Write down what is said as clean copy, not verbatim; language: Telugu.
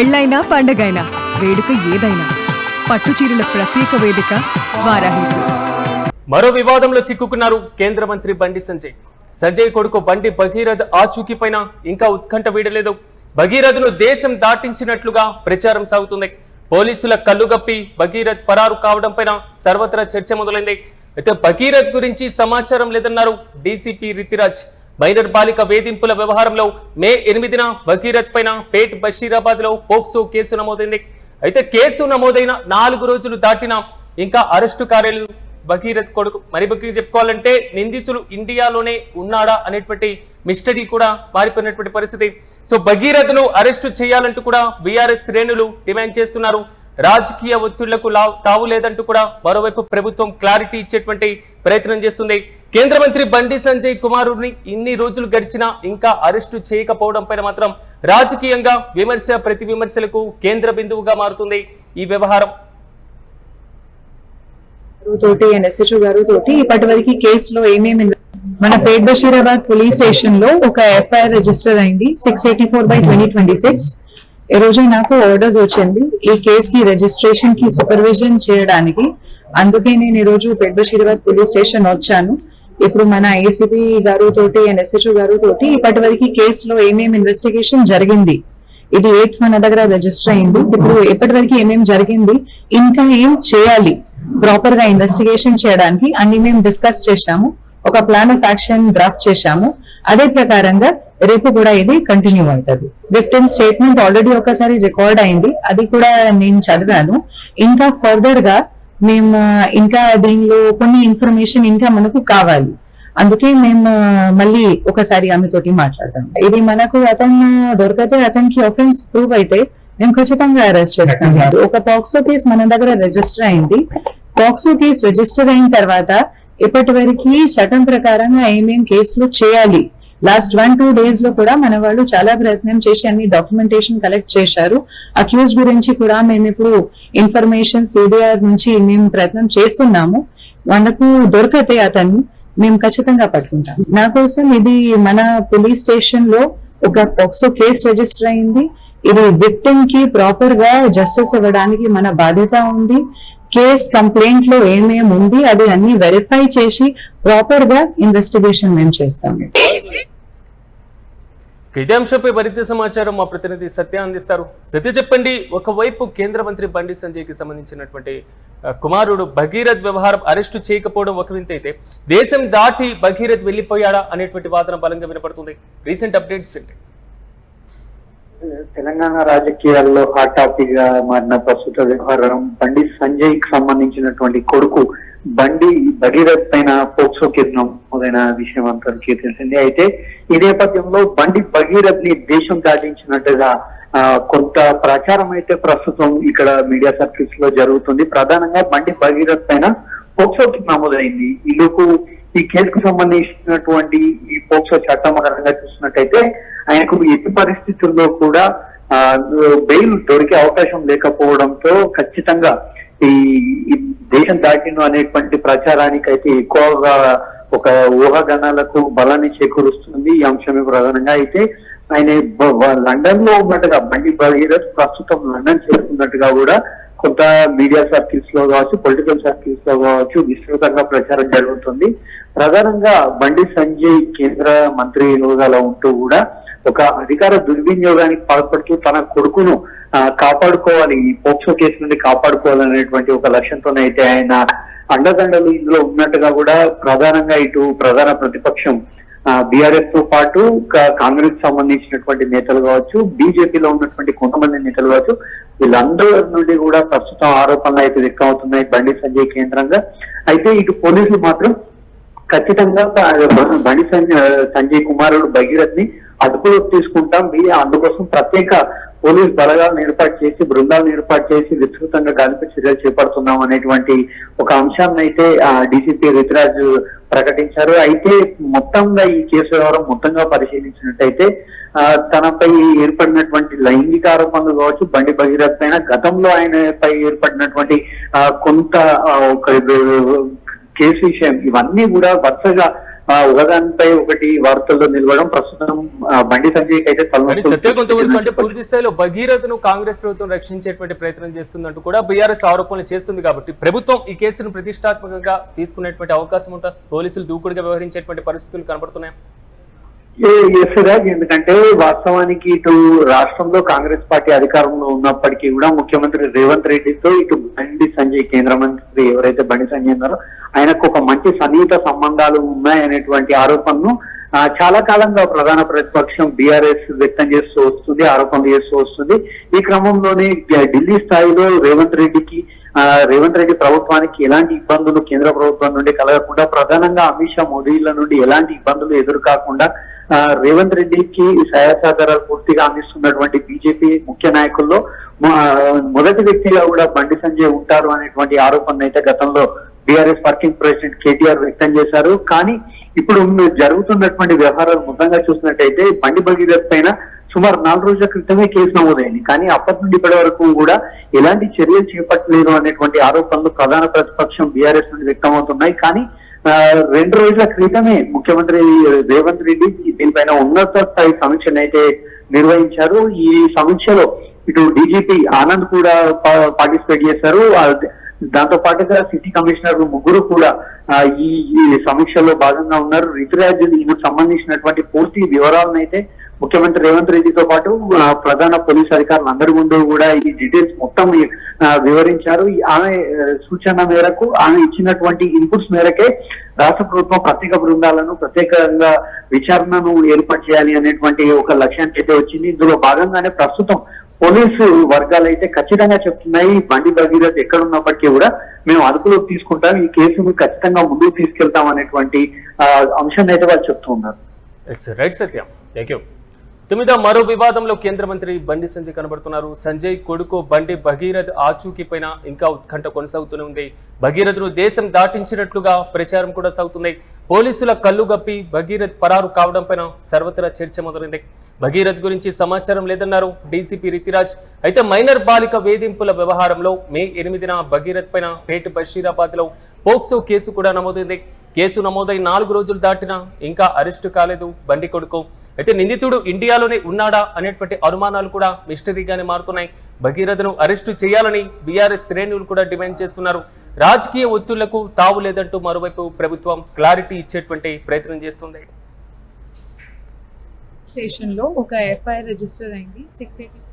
పెళ్ళైనా పండగైనా వేడుక ఏదైనా పట్టుచీరల ప్రత్యేక వేదిక వారాహి సిల్క్స్. మరో వివాదంలో చిక్కుకున్నారు కేంద్ర మంత్రి బండి సంజయ్. సంజయ్ కొడుకు బండి భగీరథ్ ఆచూకీ పైన ఇంకా ఉత్కంఠ వీడలేదు. భగీరథ్ను దేశం దాటించినట్లుగా ప్రచారం సాగుతుంది. పోలీసుల కళ్ళుగప్పి భగీరథ్ పరారు కావడం పైన సర్వత్రా చర్చ మొదలైంది. అయితే భగీరథ్ గురించి సమాచారం లేదన్నారు డీసీపీ రితిరాజ్. మైనర్ బాలిక వేధింపుల వ్యవహారంలో మే 8న భగీరథ్ పైన పేట్ బషీరాబాద్ లో పోక్సో కేసు నమోదైంది. అయితే కేసు నమోదైన 4 రోజులు దాటినా ఇంకా అరెస్టు కాలేదు భగీరథ్ కొడుకు. మరి ముఖ్యంగా చెప్పుకోవాలంటే నిందితులు ఇండియాలోనే ఉన్నాడా అనేటువంటి మిస్టరీ కూడా మారిపోయినటువంటి పరిస్థితి. సో భగీరథ్ను అరెస్టు చేయాలంటూ కూడా బీఆర్ఎస్ శ్రేణులు డిమాండ్ చేస్తున్నారు. రాజకీయ ఒత్తిళ్లకు తావు లేదంటూ కూడా మరోవైపు ప్రభుత్వం క్లారిటీ ఇచ్చేటువంటి ప్రయత్నం చేస్తుంది. కేంద్ర మంత్రి బండి సంజయ్ కుమారుడిని ఇన్ని రోజులు గడిచినా ఇంకా అరెస్టు చేయకపోవడం పైన మాత్రం రాజకీయంగా విమర్శ ప్రతి విమర్శలకు కేంద్ర బిందువుగా మారుతుంది ఈ వ్యవహారం. ఎస్హెచ్ఓ గారు తోటి ఇప్పటి వరకు కేసులో ఏమేమి మన పేట్ బషీరాబాద్ పోలీస్ స్టేషన్ లో ఒక ఎఫ్ఐఆర్ రిజిస్టర్ అయింది 684/2026. ఈ రోజు నాకు ఆర్డర్స్ వచ్చింది ఈ కేసు కి రిజిస్ట్రేషన్ కి సూపర్విజన్ చేయడానికి. అందుకే నేను ఈ రోజు పేట్ బషీరాబాద్ పోలీస్ స్టేషన్ వచ్చాను. ఇప్పుడు మన ఏసీపీ గారు తోటి అండ్ ఎస్హెచ్ఓ గారు తోటి ఇప్పటి వరకు కేసులో ఏమేమి ఇన్వెస్టిగేషన్ జరిగింది, ఇది 8th మన దగ్గర రిజిస్టర్ అయింది. ఇప్పుడు ఇప్పటి వరకు ఏమేమి జరిగింది, ఇంకా ఏం చేయాలి ప్రాపర్ గా ఇన్వెస్టిగేషన్ చేయడానికి అన్ని మేము డిస్కస్ చేశాము. ఒక ప్లాన్ ఆఫ్ యాక్షన్ డ్రాఫ్ట్ చేశాము. అదే ప్రకారంగా రేపు కూడా ఇది కంటిన్యూ అవుతుంది. విక్టిమ్ స్టేట్మెంట్ ఆల్రెడీ ఒకసారి రికార్డ్ అయింది, అది కూడా నేను చదివాను. ఇంకా ఫర్దర్ గా మేము ఇంకా దీనిలో కొన్ని ఇన్ఫర్మేషన్ ఇంకా మనకు కావాలి. అందుకే మేము మళ్ళీ ఒకసారి ఆమెతోటి మాట్లాడతాం. ఇది మనకు అతను దొరికితే అతనికి ఆఫెన్స్ ప్రూవ్ అయితే మేము ఖచ్చితంగా అరెస్ట్ చేస్తాం. ఒక పాక్సో కేసు మన దగ్గర రిజిస్టర్ అయింది. పాక్సో కేసు రిజిస్టర్ అయిన తర్వాత ఇప్పటి వరకు చట్టం ప్రకారంగా ఏమేం కేసులు చేయాలి లాస్ట్ 1-2 days లో కూడా మన వాళ్ళు చాలా ప్రయత్నం చేసి అన్ని డాక్యుమెంటేషన్ కలెక్ట్ చేశారు. అక్యూజ్ గురించి కూడా మేము ఇప్పుడు ఇన్ఫర్మేషన్ సిడిఆర్ నుంచి మేము ప్రయత్నం చేస్తున్నాము. మనకు దొరికితే అతన్ని మేము ఖచ్చితంగా పట్టుకుంటాం. నా కోసం ఇది మన పోలీస్ స్టేషన్ లో ఒక పాక్సో కేసు రిజిస్టర్ అయింది. ఇది విక్టిమ్ కి ప్రాపర్ గా జస్టిస్ ఇవ్వడానికి మన బాధ్యత ఉంది. కేస్ కంప్లైంట్ లో ఏమేమి ఉంది అది అన్ని వెరిఫై చేసి ప్రాపర్ గా ఇన్వెస్టిగేషన్ మేము చేస్తాము. ఇదే అంశంపై మరింత సమాచారం మా ప్రతినిధి సత్య అందిస్తారు. సత్య చెప్పండి, ఒకవైపు కేంద్ర మంత్రి బండి సంజయ్ కి సంబంధించినటువంటి కుమారుడు భగీరథ్ వ్యవహారం అరెస్టు చేయకపోవడం ఒక వింత అయితే, దేశం దాటి భగీరథ్ వెళ్లిపోయాడా అనేటువంటి వాదన బలంగా వినపడుతుంది. రీసెంట్ అప్డేట్స్ ఏంటి? తెలంగాణ రాజకీయాల్లో హాట్ టాపిక్ గా మారిన ప్రస్తుత వ్యవహారం బండి సంజయ్ కి సంబంధించినటువంటి కొడుకు బండి భగీరథ్ పైన పోక్సో కేసు నమోదైన విషయం అందరికీ తెలిసింది. అయితే ఈ నేపథ్యంలో బండి భగీరథ్ ని దేశం దాటించినట్టుగా కొంత ప్రచారం అయితే ప్రస్తుతం ఇక్కడ మీడియా సర్కిల్స్ లో జరుగుతుంది. ప్రధానంగా బండి భగీరథ్ పైన పోక్సో కేసు నమోదైంది. ఈలోపు ఈ కేసుకు సంబంధించినటువంటి ఈ పోక్సో చట్టం పరంగా చూసినట్టయితే ఆయనకు ఎట్టి పరిస్థితుల్లో కూడా బెయిల్ దొరికే అవకాశం లేకపోవడంతో ఖచ్చితంగా ఈ దేశం దాటిను అనేటువంటి ప్రచారానికి అయితే ఎక్కువగా ఒక ఊహాగానాలకు బలాన్ని చేకూరుస్తుంది ఈ అంశమే ప్రధానంగా. అయితే ఆయన లండన్ లో ఉన్నట్టుగా బండి భగీరథ్ ప్రస్తుతం లండన్ చేరుకున్నట్టుగా కూడా కొంత మీడియా సర్కిల్స్ లో కావచ్చు, పొలిటికల్ సర్కిల్స్ లో కావచ్చు విస్తృతంగా ప్రచారం జరుగుతుంది. ప్రధానంగా బండి సంజయ్ కేంద్ర మంత్రి హోదాలో ఉంటూ కూడా ఒక అధికార దుర్వినియోగానికి పాల్పడుతూ తన కొడుకును కాపాడుకోవాలి, ఈ పోక్సో కేసు నుండి కాపాడుకోవాలనేటువంటి ఒక లక్ష్యంతోనైతే ఆయన అండదండలు ఇందులో ఉన్నట్టుగా కూడా ప్రధానంగా ఇటు ప్రధాన ప్రతిపక్షం బీఆర్ఎస్ తో పాటు కాంగ్రెస్ సంబంధించినటువంటి నేతలు కావచ్చు, బీజేపీలో ఉన్నటువంటి కొంతమంది నేతలు కావచ్చు, వీళ్ళందరి నుండి కూడా ప్రస్తుతం ఆరోపణలు అయితే వ్యక్తమవుతున్నాయి బండి సంజయ్ కేంద్రంగా. అయితే ఇటు పోలీసులు మాత్రం ఖచ్చితంగా బండి సంజయ్ కుమారుడు భగీరథ్ ని అదుపులోకి తీసుకుంటాం, అందుకోసం ప్రత్యేక పోలీస్ బలగాలను ఏర్పాటు చేసి బృందాలను ఏర్పాటు చేసి విస్తృతంగా గాలింపు చర్యలు చేపడుతున్నాం అనేటువంటి ఒక అంశాన్ని అయితే డీసీపీ రితిరాజ్ ప్రకటించారు. అయితే మొత్తంగా ఈ కేసు వ్యవహారం మొత్తంగా పరిశీలించినట్టయితే తనపై ఏర్పడినటువంటి లైంగిక ఆరోపణలు కావచ్చు, బండి భగీరథ్ పైన గతంలో ఆయనపై ఏర్పడినటువంటి కొంత ఒక కేసు విషయం, ఇవన్నీ కూడా వరుసగా ఒకదానిపై ఒకటి వార్తల్లో నిలవడం ప్రస్తుతం బండి సంజయ్ అయితే కానీ సత్య కొంతవరకు అంటే పూర్తి స్థాయిలో భగీరథను కాంగ్రెస్ ప్రభుత్వం రక్షించేటువంటి ప్రయత్నం చేస్తుందంటూ కూడా బీఆర్ఎస్ ఆరోపణలు చేస్తుంది కాబట్టి ప్రభుత్వం ఈ కేసును ప్రతిష్టాత్మకంగా తీసుకునేటువంటి అవకాశం ఉందా? పోలీసులు దూకుడుగా వ్యవహరించేటువంటి పరిస్థితులు కనబడుతున్నాయి. ఎందుకంటే వాస్తవానికి ఇటు రాష్ట్రంలో కాంగ్రెస్ పార్టీ అధికారంలో ఉన్నప్పటికీ కూడా ముఖ్యమంత్రి రేవంత్ రెడ్డితో ఇటు బండి సంజయ్ కేంద్ర మంత్రి ఎవరైతే బండి సంజయ్ ఉన్నారో ఆయనకు ఒక మంచి సన్నిహిత సంబంధాలు ఉన్నాయనేటువంటి ఆరోపణను చాలా కాలంగా ప్రధాన ప్రతిపక్షం బీఆర్ఎస్ వ్యక్తం చేస్తూ వస్తుంది, ఆరోపణలు చేస్తూ వస్తుంది. ఈ క్రమంలోనే ఢిల్లీ స్థాయిలో రేవంత్ రెడ్డి ప్రభుత్వానికి ఎలాంటి ఇబ్బందులు కేంద్ర ప్రభుత్వం నుండి కలగకుండా, ప్రధానంగా అమిత్ షా మోదీల నుండి ఎలాంటి ఇబ్బందులు ఎదురు కాకుండా రేవంత్ రెడ్డికి సహాయ సహకారాలు పూర్తిగా అందిస్తున్నటువంటి బీజేపీ ముఖ్య నాయకుల్లో మొదటి వ్యక్తిగా కూడా బండి సంజయ్ ఉంటారు అనేటువంటి ఆరోపణ అయితే గతంలో బీఆర్ఎస్ వర్కింగ్ ప్రెసిడెంట్ కేటీఆర్ వ్యక్తం చేశారు. కానీ ఇప్పుడు జరుగుతున్నటువంటి వ్యవహారాలు మొత్తంగా చూసినట్టయితే బండి భగీరథ్ పైన సుమారు 4 రోజుల క్రితమే కేసు నమోదైంది. కానీ అప్పటి నుండి ఇప్పటి వరకు కూడా ఎలాంటి చర్యలు చేపట్టలేదు అనేటువంటి ఆరోపణలు ప్రధాన ప్రతిపక్షం బీఆర్ఎస్ నుండి వ్యక్తమవుతున్నాయి. కానీ 2 రోజుల క్రితమే ముఖ్యమంత్రి రేవంత్ రెడ్డి దీనిపైన ఉన్నత స్థాయి సమీక్షను అయితే నిర్వహించారు. ఈ సమీక్షలో ఇటు డీజీపీ ఆనంద్ కూడా పార్టిసిపేట్ చేశారు. దాంతో పాటుగా సిటీ కమిషనర్ ముగ్గురు కూడా ఈ సమీక్షలో భాగంగా ఉన్నారు. రితురాజ్ ఈయనకు సంబంధించినటువంటి పూర్తి వివరాలను అయితే ముఖ్యమంత్రి రేవంత్ రెడ్డితో పాటు ప్రధాన పోలీస్ అధికారులు అందరి ముందు కూడా ఈ డీటెయిల్స్ మొత్తం వివరించారు. ఆమె సూచన మేరకు, ఆమె ఇచ్చినటువంటి ఇన్పుట్స్ మేరకే రాష్ట్ర ప్రభుత్వం ప్రత్యేక బృందాలను ప్రత్యేకంగా విచారణను ఏర్పాటు చేయాలి అనేటువంటి ఒక లక్ష్యానికి అయితే వచ్చింది. ఇందులో భాగంగానే ప్రస్తుతం పోలీసు వర్గాలు అయితే ఖచ్చితంగా చెప్తున్నాయి, బండి భగీరథ్ ఎక్కడున్నప్పటికీ కూడా మేము అదుపులోకి తీసుకుంటాం, ఈ కేసును ఖచ్చితంగా ముందుకు తీసుకెళ్తాం అనేటువంటి అంశాన్ని అయితే వాళ్ళు చెప్తూ ఉన్నారు. Right Satyam, thank you. 9వ మరో వివాదంలో కేంద్ర మంత్రి బండి సంజయ్ కనబడుతున్నారు. సంజయ్ కొడుకు బండి భగీరథ్ ఆచూకీ పైన ఇంకా ఉత్కంఠ కొనసాగుతూనే ఉంది. భగీరథ్ను దేశం దాటించినట్లుగా ప్రచారం కూడా సాగుతుంది. పోలీసుల కళ్ళు గప్పి భగీరథ్ పరారు కావడం పైన సర్వత్రా చర్చ మొదలైంది. భగీరథ్ గురించి సమాచారం లేదన్నారు డీసీపీ రితిరాజ్. అయితే మైనర్ బాలిక వేధింపుల వ్యవహారంలో మే 8న భగీరథ్ పైన పేట్ బషీరాబాద్ లో పోక్సో కేసు కూడా నమోదైంది. కేసు నమోదై 4 రోజులు దాటినా ఇంకా అరెస్టు కాలేదు బండి కొడుకు. అయితే నిందితుడు ఇండియాలోనే ఉన్నాడా అనేటువంటి అనుమానాలు కూడా మిస్టరీగానే మారుతున్నాయి. భగీరథను అరెస్టు చేయాలని బీఆర్ఎస్ శ్రేణులు కూడా డిమాండ్ చేస్తున్నారు. రాజకీయ ఒత్తిళ్లకు తావు లేదంటూ మరోవైపు ప్రభుత్వం క్లారిటీ ఇచ్చేటువంటి ప్రయత్నం చేస్తుంది. స్టేషన్ లో ఒక ఎఫ్ఐఆర్ రిజిస్టర్ అయింది 680